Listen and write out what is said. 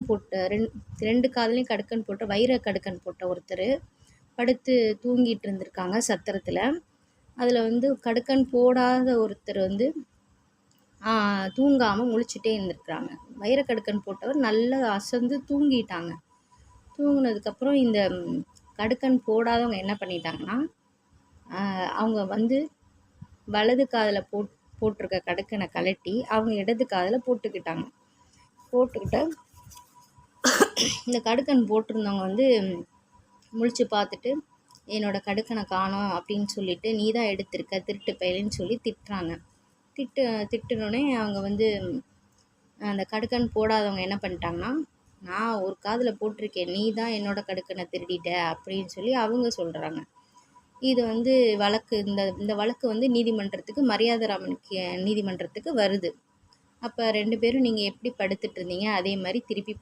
போட்ட 2 காதுலையும் கடுக்கன் போட்ட வைர கடுக்கன் போட்ட ஒருத்தர் படுத்து தூங்கிட்டு இருந்திருக்காங்க சத்திரத்தில். அதில் வந்து கடுக்கன் போடாத ஒருத்தர் வந்து தூங்காமல் முழிச்சிட்டே இருந்திருக்கிறாங்க. வைரக்கடுக்கன் போட்டவர் நல்லா அசந்து தூங்கிட்டாங்க. தூங்கினதுக்கப்புறம் இந்த கடுக்கன் போடாதவங்க என்ன பண்ணிட்டாங்கன்னா, அவங்க வந்து வலது காதில் போட்டிருக்க கடுக்கனை கழட்டி அவங்க இடது காதில் போட்டுக்கிட்டாங்க. இந்த கடுக்கன் போட்டிருந்தவங்க வந்து முழிச்சு பார்த்துட்டு, என்னோட கடுக்கனை காணோம் அப்படின்னு சொல்லிட்டு, நீ தான் எடுத்திருக்க திருட்டு பயலுன்னு சொல்லி திட்டுறாங்க. திட்டுனோடனே அவங்க வந்து அந்த கடுக்கன் போடாதவங்க என்ன பண்ணிட்டாங்கன்னா, நான் ஒரு காதில் போட்டிருக்கேன், நீ தான் என்னோட கடுக்கனை திருடிட்ட அப்படின்னு சொல்லி அவங்க சொல்கிறாங்க. இது வந்து வழக்கு இந்த வழக்கு வந்து நீதிமன்றத்துக்கு மரியாதராமன் நீதிமன்றத்துக்கு வருது. அப்போ 2 பேரும் நீங்கள் எப்படி படுத்துட்டு இருந்தீங்க அதே மாதிரி திருப்பி